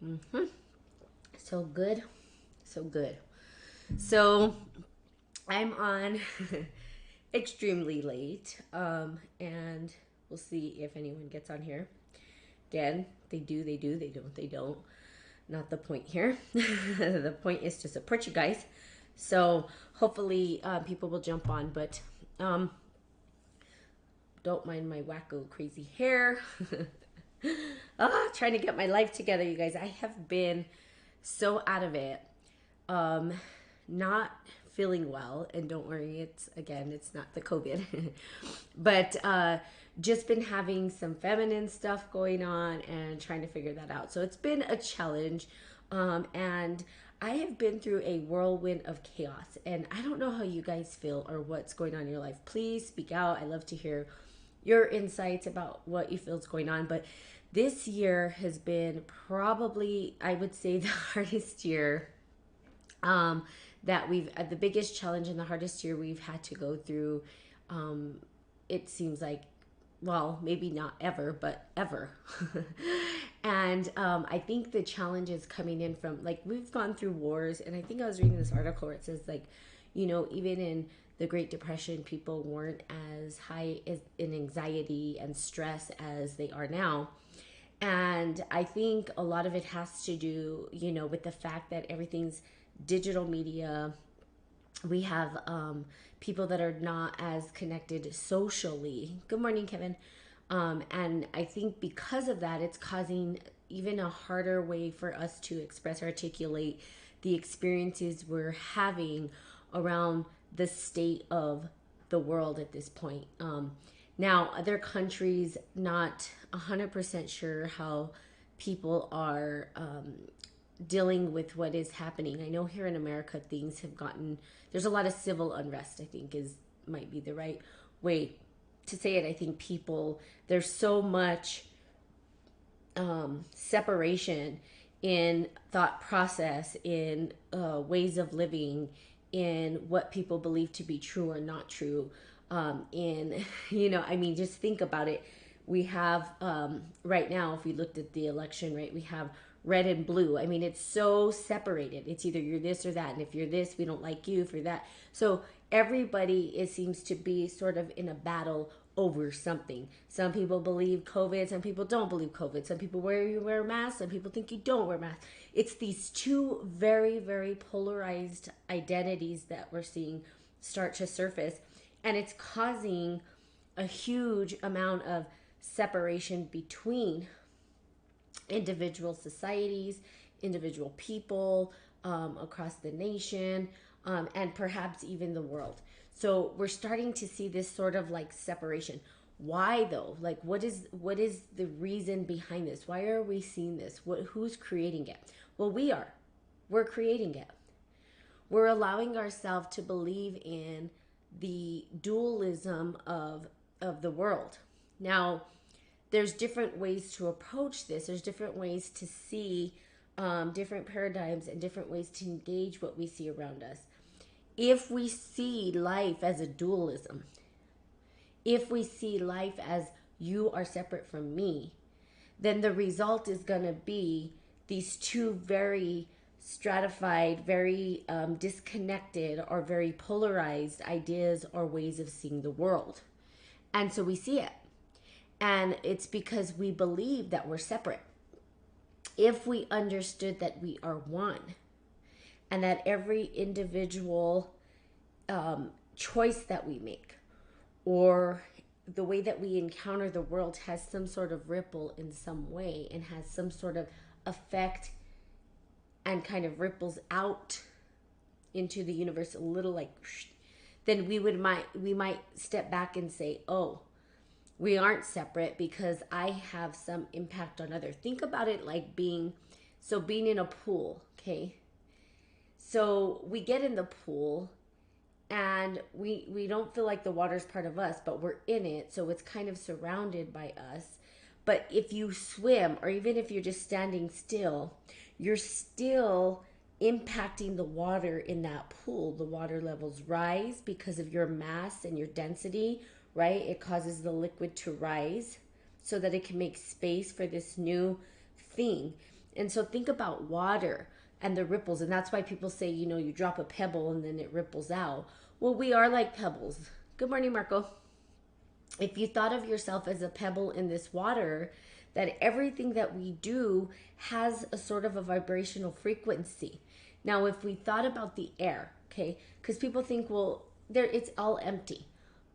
Hmm. So good. So good. So I'm on extremely late. And we'll see if anyone gets on here. Again, they do, they don't, they don't. Not the point here. The point is to support you guys. So hopefully people will jump on, but um, don't mind my wacko crazy hair. Trying to get my life together, you guys. I have been so out of it. Um, not feeling well, and don't worry, it's not the COVID, but just been having some feminine stuff going on and trying to figure that out. So it's been a challenge, and I have been through a whirlwind of chaos, and I don't know how you guys feel or what's going on in your life. Please speak out. I love to hear your insights about what you feel is going on. But this year has been probably, I would say, the hardest year, um, that the biggest challenge and the hardest year we've had to go through. Um, it seems like, well, maybe not ever, but ever. And I think the challenge is coming in from, like, we've gone through wars, and I think I was reading this article where it says, like, even in the Great Depression, people weren't as high in anxiety and stress as they are now. And I think a lot of it has to do, with the fact that everything's digital media. We have people that are not as connected socially. Good morning, Kevin. And I think because of that, it's causing even a harder way for us to express, articulate the experiences we're having around the state of the world at this point. Now, other countries, not 100% sure how people are dealing with what is happening. I know here in America things have gotten, there's a lot of civil unrest, I think is might be the right way to say it. I think there's so much separation in thought process, in ways of living, in what people believe to be true or not true. In I mean, just think about it. We have right now, if we looked at the election, right, we have red and blue. I mean, it's so separated. It's either you're this or that, and if you're this, we don't like you. For that, so everybody, it seems to be sort of in a battle over something. Some people believe COVID, some people don't believe COVID. Some people wear masks, some people think you don't wear masks. It's these two very, very polarized identities that we're seeing start to surface, and it's causing a huge amount of separation between individual societies, individual people, across the nation, and perhaps even the world. So we're starting to see this sort of like separation. Why though? Like, what is the reason behind this? Why are we seeing this? Who's creating it? Well, we are. We're creating it. We're allowing ourselves to believe in the dualism of the world. Now, there's different ways to approach this. There's different ways to see, different paradigms and different ways to engage what we see around us. If we see life as a dualism, if we see life as you are separate from me, then the result is going to be these two very stratified, very disconnected, or very polarized ideas or ways of seeing the world. And so we see it. And it's because we believe that we're separate. If we understood that we are one, and that every individual choice that we make, or the way that we encounter the world, has some sort of ripple in some way and has some sort of effect, and kind of ripples out into the universe a little, like, then we might step back and say, oh, we aren't separate because I have some impact on others. Think about it like being in a pool, okay? So we get in the pool, and we don't feel like the water's part of us, but we're in it, so it's kind of surrounded by us. But if you swim, or even if you're just standing still, you're still impacting the water in that pool. The water levels rise because of your mass and your density, right? It causes the liquid to rise so that it can make space for this new thing. And so think about water and the ripples. And that's why people say, you know, you drop a pebble and then it ripples out. Well, we are like pebbles. Good morning, Marco. If you thought of yourself as a pebble in this water, that everything that we do has a sort of a vibrational frequency. Now, if we thought about the air, okay, because people think, well, there it's all empty.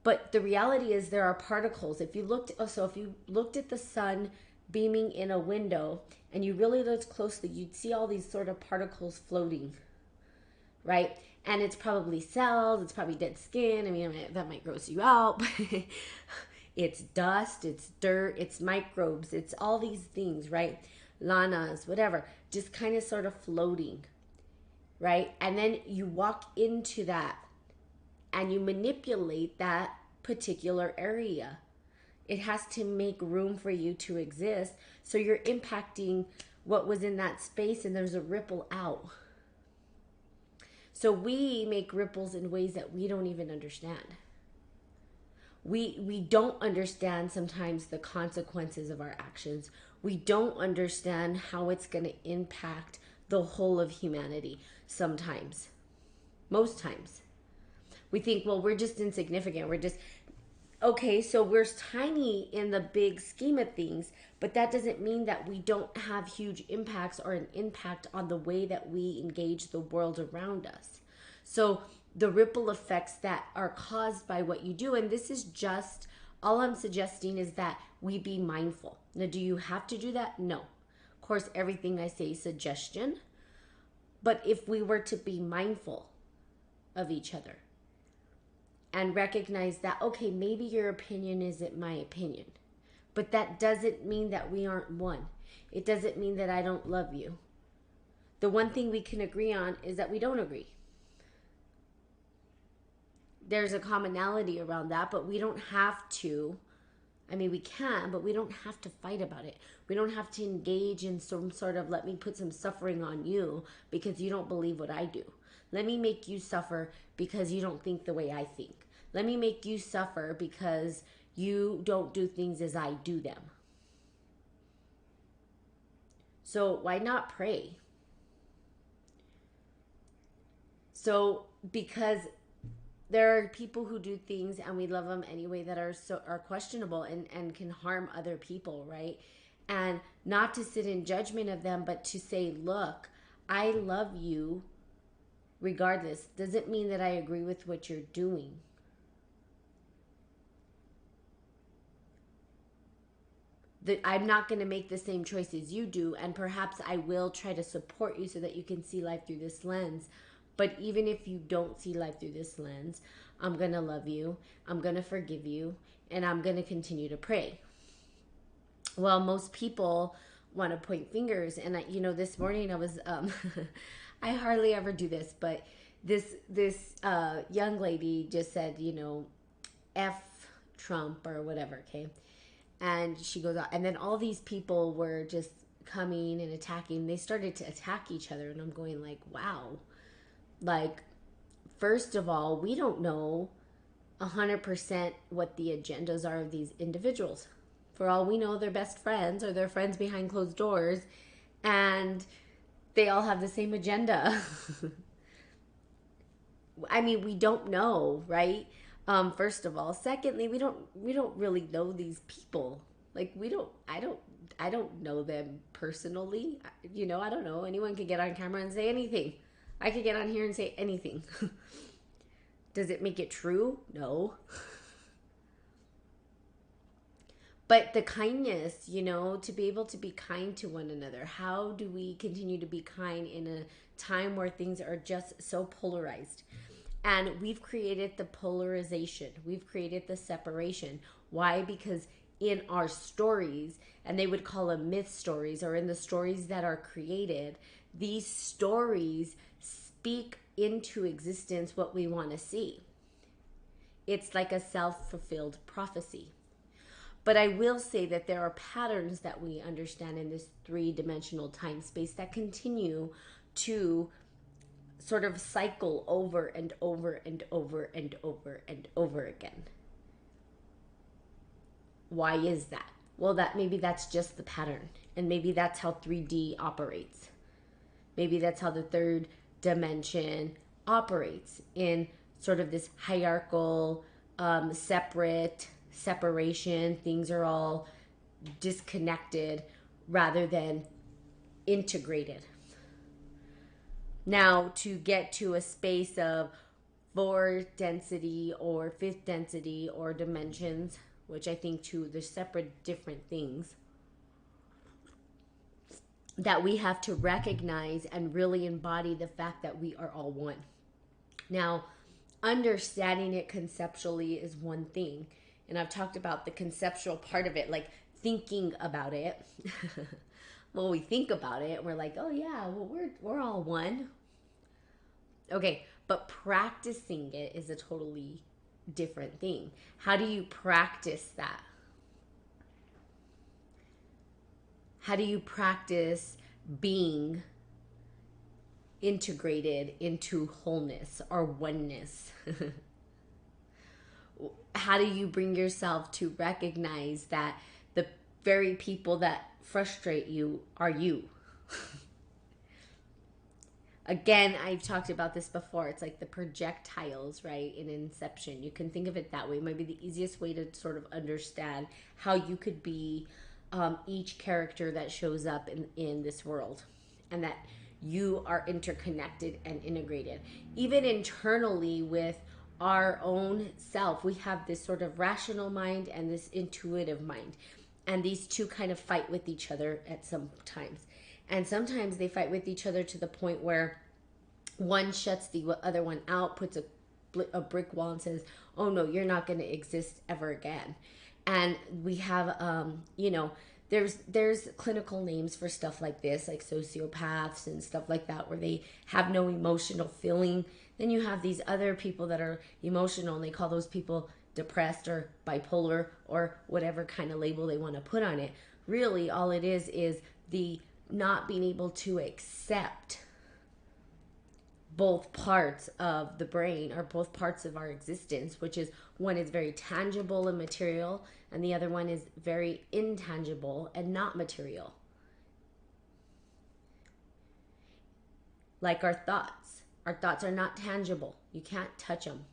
But the reality is there are particles. If you looked at the sun beaming in a window and you really looked closely, you'd see all these sort of particles floating, right? And it's probably cells, it's probably dead skin. I mean, that might gross you out. It's dust, it's dirt, it's microbes, it's all these things, right? Lanas, whatever, just kind of sort of floating, right? And then you walk into that and you manipulate that particular area. It has to make room for you to exist. So you're impacting what was in that space, and there's a ripple out. So we make ripples in ways that we don't even understand. We don't understand sometimes the consequences of our actions. We don't understand how it's going to impact the whole of humanity sometimes. Most times. We think, well, we're just insignificant. We're just, okay, so we're tiny in the big scheme of things, but that doesn't mean that we don't have huge impacts or an impact on the way that we engage the world around us. So the ripple effects that are caused by what you do, and this is just, all I'm suggesting is that we be mindful. Now, do you have to do that? No. Of course, everything I say is suggestion, but if we were to be mindful of each other, and recognize that, okay, maybe your opinion isn't my opinion, but that doesn't mean that we aren't one. It doesn't mean that I don't love you. The one thing we can agree on is that we don't agree. There's a commonality around that, but we don't have to. I mean, we can, but we don't have to fight about it. We don't have to engage in some sort of, let me put some suffering on you because you don't believe what I do. Let me make you suffer because you don't think the way I think. Let me make you suffer because you don't do things as I do them. So why not pray? So because there are people who do things and we love them anyway that are questionable and can harm other people, right? And not to sit in judgment of them, but to say, look, I love you regardless. Doesn't mean that I agree with what you're doing. That I'm not going to make the same choices you do, and perhaps I will try to support you so that you can see life through this lens. But even if you don't see life through this lens, I'm going to love you, I'm going to forgive you, and I'm going to continue to pray. Well, most people want to point fingers, and this morning I was I hardly ever do this, but this young lady just said, F Trump or whatever, okay? And she goes out, and then all these people were just coming and attacking. They started to attack each other, and I'm going like, wow. Like, first of all, we don't know 100% what the agendas are of these individuals. For all we know, they're best friends or they're friends behind closed doors, and they all have the same agenda. I mean, we don't know, right? First of all. Secondly, we don't really know these people. Like, I don't know them personally. I don't know. Anyone can get on camera and say anything. I could get on here and say anything. Does it make it true? No. But the kindness, to be able to be kind to one another. How do we continue to be kind in a time where things are just so polarized? And we've created the polarization. We've created the separation. Why? Because in our stories, and they would call them myth stories, or in the stories that are created, these stories speak into existence what we want to see. It's like a self-fulfilled prophecy. But I will say that there are patterns that we understand in this three-dimensional time space that continue to sort of cycle over and over and over and over and over again. Why is that? Well, that maybe that's just the pattern, and maybe that's how 3D operates. Maybe that's how the third dimension operates, in sort of this hierarchical, separation. Things are all disconnected rather than integrated. Now, to get to a space of fourth density or fifth density or dimensions, which I think too, they're separate, different things that we have to recognize and really embody the fact that we are all one. Now, understanding it conceptually is one thing. And I've talked about the conceptual part of it, like thinking about it. Well, we think about it, we're like, oh yeah, well, we're all one. Okay, but practicing it is a totally different thing. How do you practice that? How do you practice being integrated into wholeness or oneness? How do you bring yourself to recognize that the very people that frustrate you are you? Again, I've talked about this before. It's like the projectiles, right? In Inception. You can think of it that way. It might be the easiest way to sort of understand how you could be each character that shows up in this world, and that you are interconnected and integrated. Even internally with our own self, we have this sort of rational mind and this intuitive mind. And these two kind of fight with each other at some times. And sometimes they fight with each other to the point where one shuts the other one out, puts a brick wall and says, oh no, you're not going to exist ever again. And we have, there's clinical names for stuff like this, like sociopaths and stuff like that, where they have no emotional feeling. Then you have these other people that are emotional, and they call those people depressed or bipolar or whatever kind of label they want to put on it. Really, all it is the not being able to accept both parts of the brain, or both parts of our existence, which is, one is very tangible and material, and the other one is very intangible and not material. Like our thoughts. Our thoughts are not tangible. You can't touch them.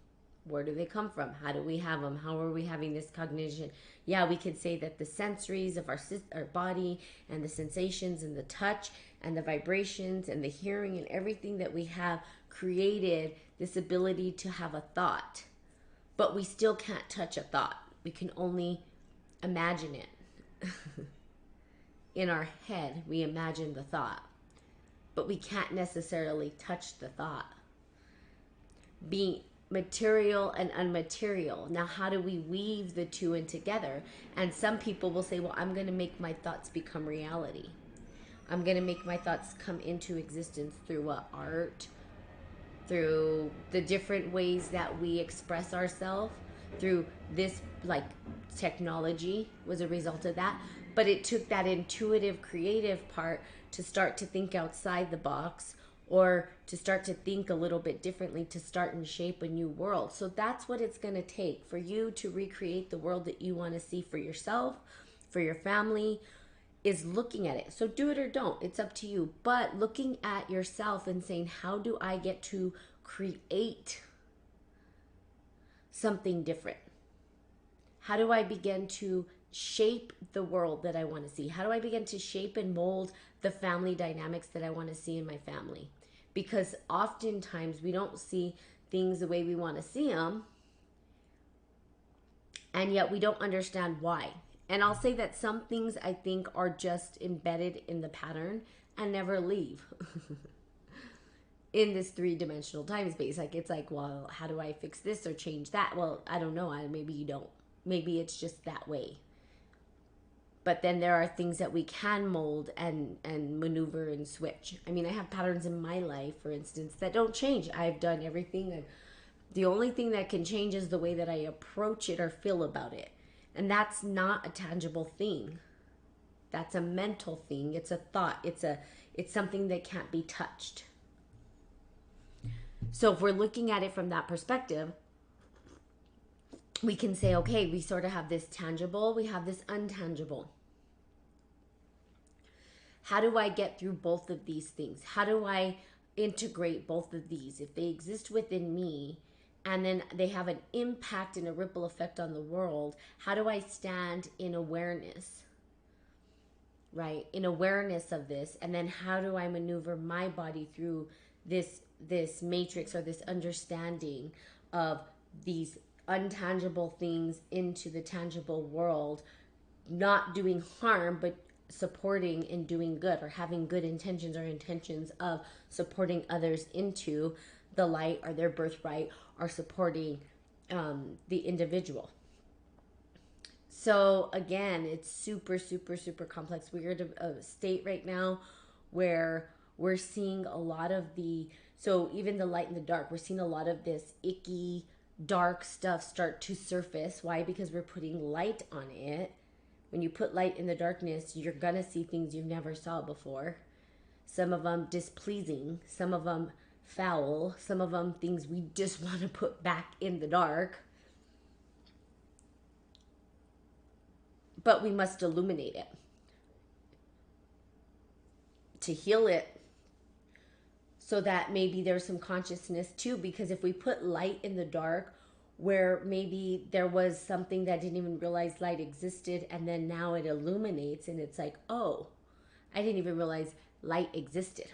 Where do they come from? How do we have them? How are we having this cognition? Yeah, we could say that the sensories of our body, and the sensations and the touch and the vibrations and the hearing and everything that we have created this ability to have a thought. But we still can't touch a thought. We can only imagine it. In our head, we imagine the thought. But we can't necessarily touch the thought. Being material and unmaterial. Now, how do we weave the two in together? And some people will say, well, I'm going to make my thoughts become reality. I'm going to make my thoughts come into existence through art, through the different ways that we express ourselves, through this, like, technology was a result of that. But it took that intuitive, creative part to start to think outside the box, or to start to think a little bit differently, to start and shape a new world. So that's what it's going to take for you to recreate the world that you want to see for yourself, for your family, is looking at it. So do it or don't. It's up to you. But looking at yourself and saying, how do I get to create something different? How do I begin to shape the world that I want to see? How do I begin to shape and mold the family dynamics that I want to see in my family? Because oftentimes we don't see things the way we want to see them, and yet we don't understand why. And I'll say that some things I think are just embedded in the pattern and never leave in this three-dimensional time space. Like, it's like, well, how do I fix this or change that? Well, I don't know. Maybe you don't. Maybe it's just that way. But then there are things that we can mold and maneuver and switch. I mean, I have patterns in my life, for instance, that don't change. I've done everything. The only thing that can change is the way that I approach it or feel about it. And that's not a tangible thing. That's a mental thing. It's a thought. It's something that can't be touched. So if we're looking at it from that perspective, we can say, okay, we sort of have this tangible, we have this untangible. How do I get through both of these things? How do I integrate both of these? If they exist within me and then they have an impact and a ripple effect on the world, how do I stand in awareness, right? In awareness of this, and then how do I maneuver my body through this matrix, or this understanding of these untangible things into the tangible world, not doing harm, but supporting and doing good, or having good intentions, or intentions of supporting others into the light or their birthright, or supporting the individual. So again, it's super, super, super complex. We're at a state right now where we're seeing a lot of so even the light and the dark, we're seeing a lot of this icky, dark stuff start to surface. Why? Because we're putting light on it. When you put light in the darkness, you're gonna see things you never saw before. Some of them displeasing, some of them foul, some of them things we just want to put back in the dark. But we must illuminate it to heal it, so that maybe there's some consciousness too. Because if we put light in the dark, where maybe there was something that didn't even realize light existed, and then now it illuminates, and it's like, oh, I didn't even realize light existed,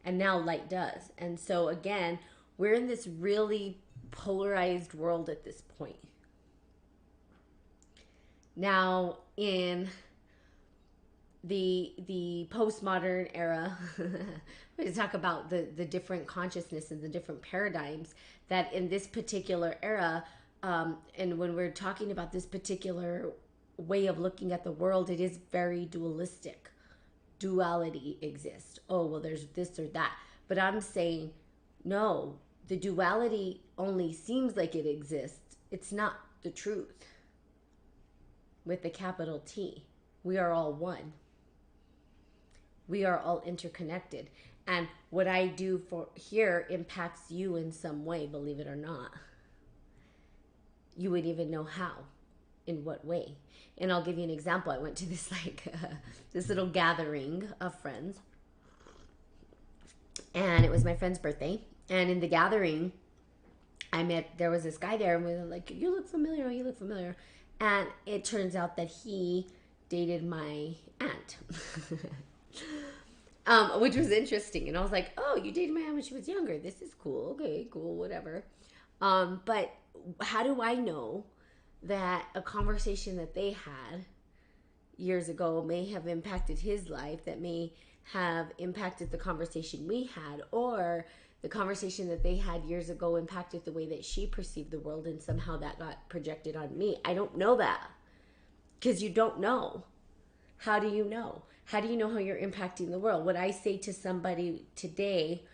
and now light does. And so again, we're in this really polarized world at this point. Now, in the postmodern era, we talk about the different consciousness and the different paradigms that in this particular era, and when we're talking about this particular way of looking at the world, it is very dualistic. Duality exists. Oh, well, there's this or that. But I'm saying, no, the duality only seems like it exists. It's not the truth. With the capital T. We are all one. We are all interconnected. And what I do for here impacts you in some way, believe it or not. You would even know how, in what way. And I'll give you an example. I went to this this little gathering of friends. And it was my friend's birthday. And in the gathering, there was this guy there, and we were like, you look familiar, you look familiar. And it turns out that he dated my aunt, which was interesting. And I was like, oh, you dated my aunt when she was younger. This is cool. Okay, cool, whatever. But how do I know that a conversation that they had years ago may have impacted his life, that may have impacted the conversation we had, or the conversation that they had years ago impacted the way that she perceived the world, and somehow that got projected on me? I don't know that, because you don't know. How do you know? How do you know how you're impacting the world? What I say to somebody today,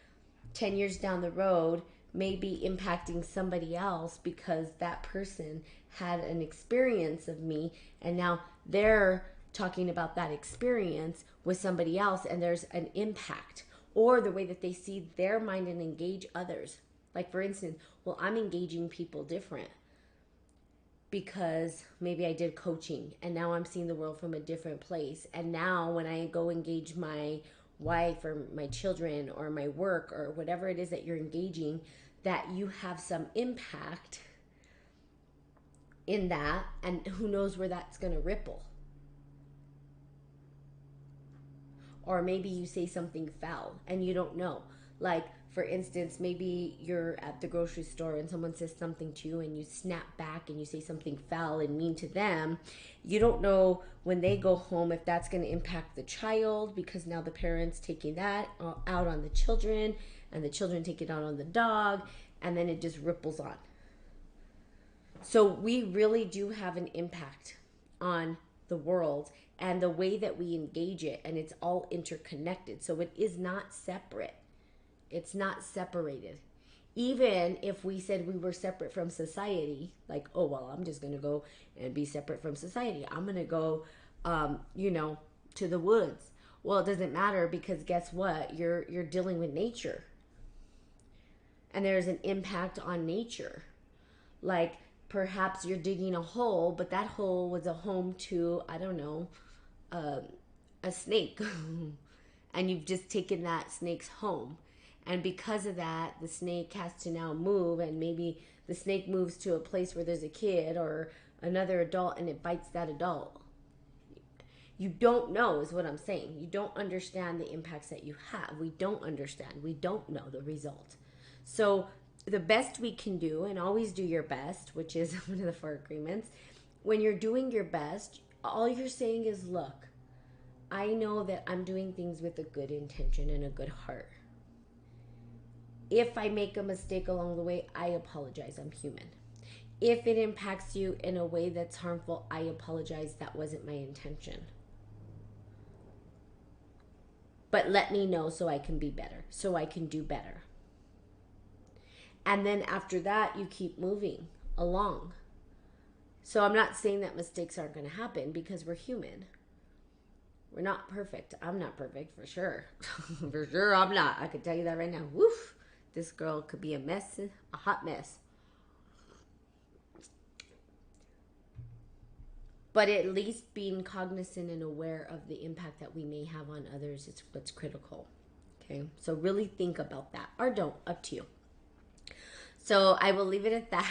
10 years down the road, may be impacting somebody else, because that person had an experience of me, and now they're talking about that experience with somebody else, and there's an impact. Or the way that they see their mind and engage others. Like, for instance, well, I'm engaging people different because maybe I did coaching, and now I'm seeing the world from a different place. And now when I go engage my wife or my children or my work or whatever it is that you're engaging, that you have some impact in that, and who knows where that's going to ripple. Or maybe you say something foul and you don't know. Like, for instance, maybe you're at the grocery store and someone says something to you, and you snap back and you say something foul and mean to them. You don't know when they go home if that's going to impact the child, because now the parents taking that out on the children, and the children take it out on the dog, and then it just ripples on. So we really do have an impact on the world and the way that we engage it, and it's all interconnected. So it is not separate. It's not separated. Even if we said we were separate from society, like, oh, well, I'm just going to go and be separate from society. I'm going to go, to the woods. Well, it doesn't matter, because guess what? You're dealing with nature. And there's an impact on nature. Like, perhaps you're digging a hole, but that hole was a home to, I don't know, a snake. And you've just taken that snake's home. And because of that, the snake has to now move, and maybe the snake moves to a place where there's a kid or another adult and it bites that adult. You don't know, is what I'm saying. You don't understand the impacts that you have. We don't understand. We don't know the result. So the best we can do, and always do your best, which is one of the 4 agreements, when you're doing your best, all you're saying is, look, I know that I'm doing things with a good intention and a good heart. If I make a mistake along the way, I apologize. I'm human. If it impacts you in a way that's harmful, I apologize. That wasn't my intention. But let me know so I can be better, so I can do better. And then after that, you keep moving along. So I'm not saying that mistakes aren't going to happen, because we're human. We're not perfect. I'm not perfect, for sure. For sure I'm not. I can tell you that right now. Woof. This girl could be a mess, a hot mess. But at least being cognizant and aware of the impact that we may have on others is what's critical. Okay, so really think about that. Or don't, up to you. So I will leave it at that.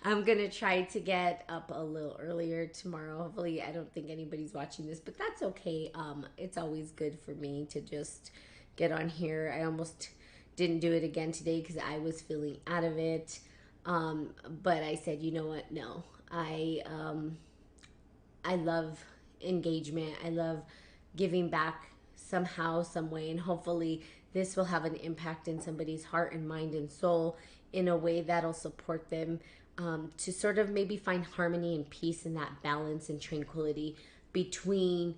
I'm going to try to get up a little earlier tomorrow. Hopefully, I don't think anybody's watching this, but that's okay. It's always good for me to just get on here. I almost didn't do it again today because I was feeling out of it. But I said, you know what? No, I love engagement. I love giving back somehow, some way, and hopefully this will have an impact in somebody's heart and mind and soul in a way that'll support them to sort of maybe find harmony and peace and that balance and tranquility between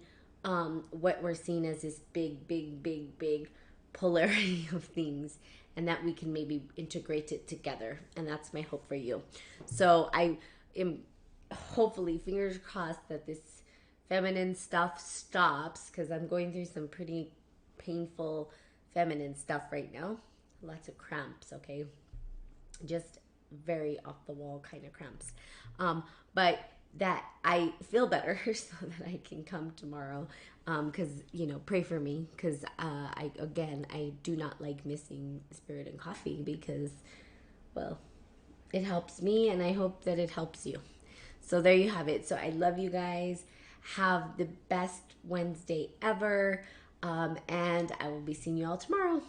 what we're seeing as this big polarity of things, and that we can maybe integrate it together. And that's my hope for you. So I am hopefully, fingers crossed, that this feminine stuff stops, because I'm going through some pretty painful feminine stuff right now. Lots of cramps, okay? Just very off the wall kind of cramps. But that I feel better so that I can come tomorrow. Because, pray for me, because I do not like missing Spirit and Coffee, because, well, it helps me, and I hope that it helps you. So there you have it. So I love you guys. Have the best Wednesday ever. And I will be seeing you all tomorrow.